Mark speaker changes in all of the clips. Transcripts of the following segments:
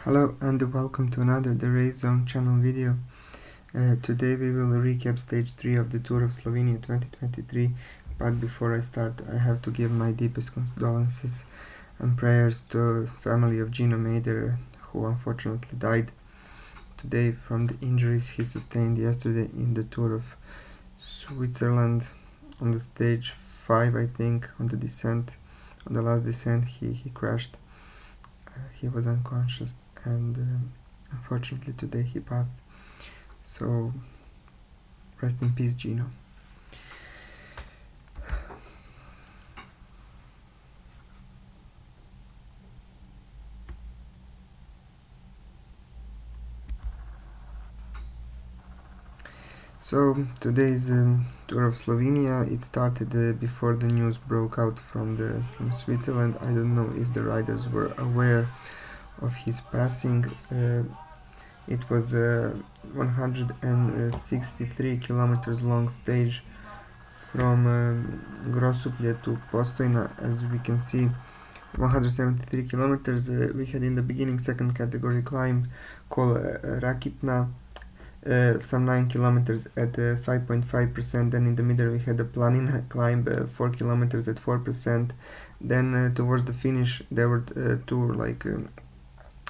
Speaker 1: Hello and welcome to another The Race Zone channel video. Today we will recap stage 3 of the Tour of Slovenia 2023, but before I start I have to give my deepest condolences and prayers to the family of Gino Mader, who unfortunately died today from the injuries he sustained yesterday in the Tour of Switzerland. On the stage 5, I think, on the last descent he crashed. He was unconscious and unfortunately today he passed. So rest in peace, Gino. So today's Tour of Slovenia, it started before the news broke out from Switzerland. I don't know if the riders were aware of his passing. It was a 163 kilometers long stage from Grosuplje to Postojna. As we can see, 173 kilometers. We had in the beginning second category climb called Rakitna, some 9 kilometers at 5.5%. Then in the middle we had the Planina climb, 4 kilometers at 4%. Then towards the finish there were two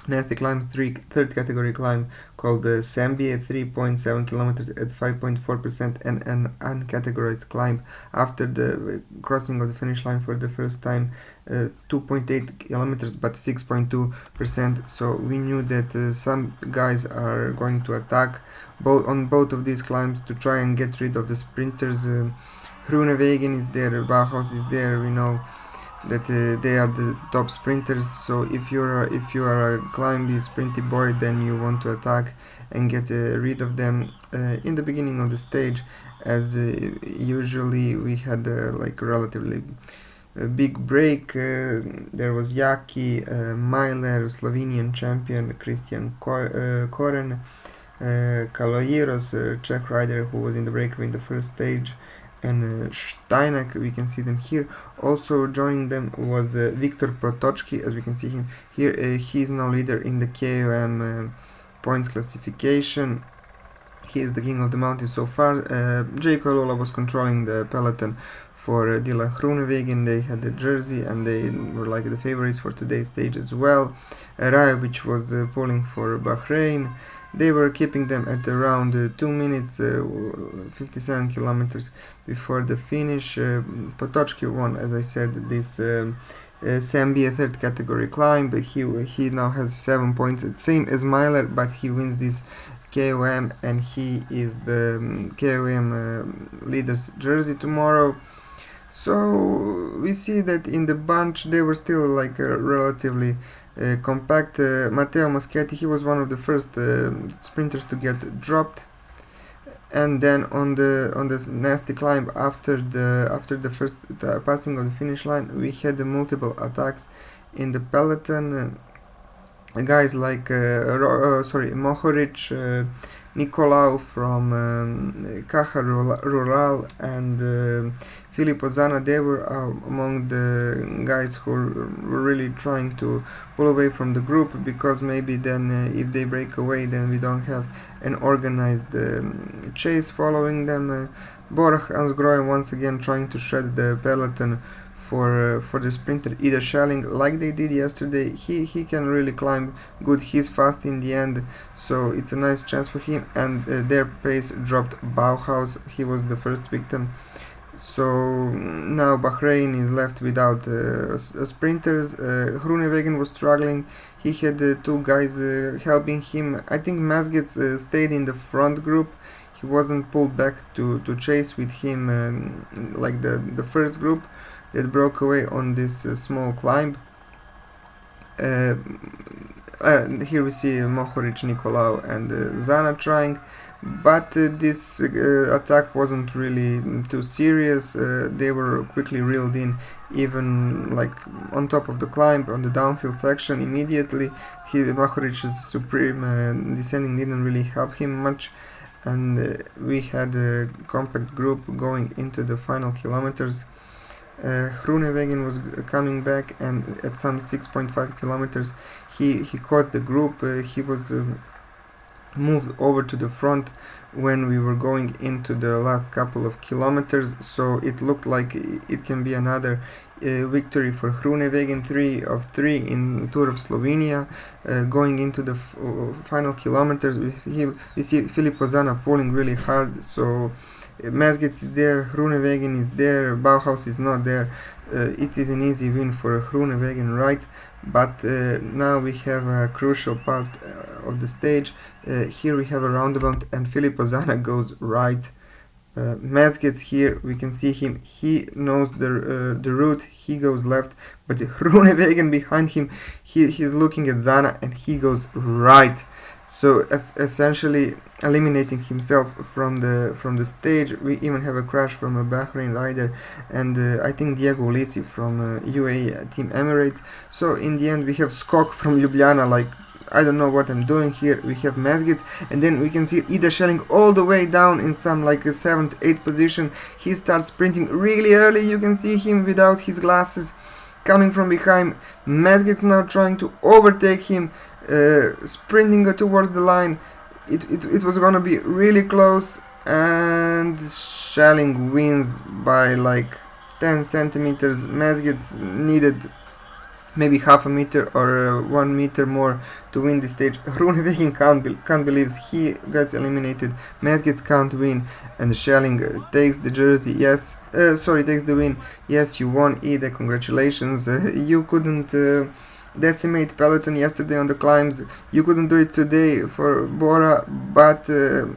Speaker 1: nasty climbs, third category climb called Sambie, 3.7 kilometers at 5.4%, and an uncategorized climb after the crossing of the finish line for the first time, 2.8 kilometers but 6.2%. So we knew that some guys are going to attack on both of these climbs to try and get rid of the sprinters. Groenewegen is there, Bauhaus is there. We know that they are the top sprinters, so if you are a climby sprinty boy, then you want to attack and get rid of them in the beginning of the stage, as usually we had relatively big break. There was Jaki, Mailer, Slovenian champion Christian Koren, Kaloyeros, Czech rider who was in the breakaway in the first stage, and Steinak. We can see them here. Also joining them was Viktor Protočki, as we can see him here. He is now leader in the KOM points classification. He is the king of the mountain so far. Jayco Lola was controlling the peloton for Dila Groenewegen. They had the jersey and they were like the favorites for today's stage as well. Rajovic was pulling for Bahrain. They were keeping them at around 2 minutes, 57 kilometers before the finish. Potočki won, as I said, this Sambie third category climb. He now has 7 points, same as Mailer, but he wins this KOM and he is the KOM leader's jersey tomorrow. So we see that in the bunch they were still like relatively compact. Matteo Moschetti, he was one of the first sprinters to get dropped, and then on the nasty climb after the first passing of the finish line, we had multiple attacks in the peloton. Guys like Mohoric, Nicolau from Caja Rural, and Filippo Zana, they were among the guys who were really trying to pull away from the group, because maybe then if they break away, then we don't have an organized chase following them. Borch Ansgrohe once again trying to shred the peloton for the sprinter Ida Schelling, like they did yesterday. He can really climb good. He's fast in the end, so it's a nice chance for him. And their pace dropped Bauhaus. He was the first victim. So now Bahrain is left without sprinters. Groenewegen was struggling. He had two guys helping him. I think Mazgets stayed in the front group. He wasn't pulled back to chase with him like the first group that broke away on this small climb. Here we see Mohoric, Nicolau, and Zana trying, but this attack wasn't really too serious. They were quickly reeled in, even like on top of the climb on the downhill section immediately. Mohoric's supreme descending didn't really help him much, and we had a compact group going into the final kilometers. Groenewegen was coming back, and at some 6.5 kilometers he caught the group. He was moved over to the front when we were going into the last couple of kilometers, so it looked like it can be another victory for Groenewegen, 3 of 3 in Tour of Slovenia. Going into the final kilometers, we see Filip Ozana pulling really hard, so Mazgets is there, Groenewegen is there, Bauhaus is not there. It is an easy win for Groenewegen, right? But now we have a crucial part of the stage. Here we have a roundabout, and Filip Ozana goes right. Mazgets here, we can see him. He knows the route. He goes left, but Groenewegen behind him, he's looking at Zana, and he goes right. So essentially eliminating himself from the stage. We even have a crash from a Bahrain rider, and I think Diego Ulisi from UAE Team Emirates. So in the end we have Skok from Ljubljana, like, I don't know what I'm doing here. We have Mazgets, and then we can see Ida Schelling all the way down in some like a 7th, 8th position. He starts sprinting really early. You can see him without his glasses coming from behind. Mazgets now trying to overtake him, sprinting towards the line. It was gonna be really close, and Schelling wins by like 10 centimeters. Mazgets needed maybe half a meter or 1 meter more to win this stage. Groenewegen can't believe he gets eliminated. Mazgets can't win, and Schelling takes the jersey. Yes, takes the win. Yes, you won, Ida. Congratulations. You couldn't decimate peloton yesterday on the climbs. You couldn't do it today for Bora, but a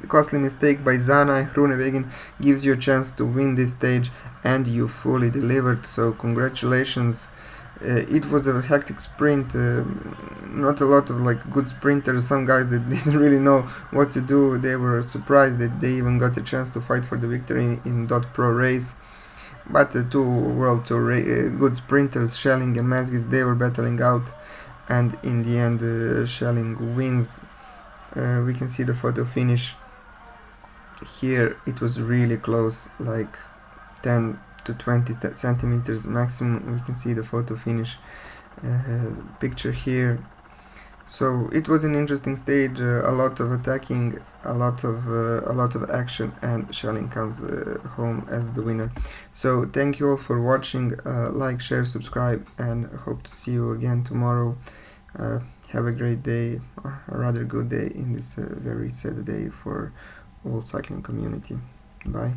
Speaker 1: costly mistake by Zana and Groenewegen gives you a chance to win this stage, and you fully delivered. So congratulations. It was a hectic sprint, not a lot of like good sprinters. Some guys that didn't really know what to do. They were surprised that they even got a chance to fight for the victory in .pro race. But the two World Tour good sprinters, Schelling and Mazgets, they were battling out, and in the end Schelling wins. We can see the photo finish here. It was really close, like 10 to 20 centimeters maximum. We can see the photo finish picture here. So it was an interesting stage, a lot of attacking, a lot of action, and Schelling comes home as the winner. So thank you all for watching. Like, share, subscribe, and hope to see you again tomorrow. Have a great day, or a rather good day in this very sad day for all cycling community. Bye.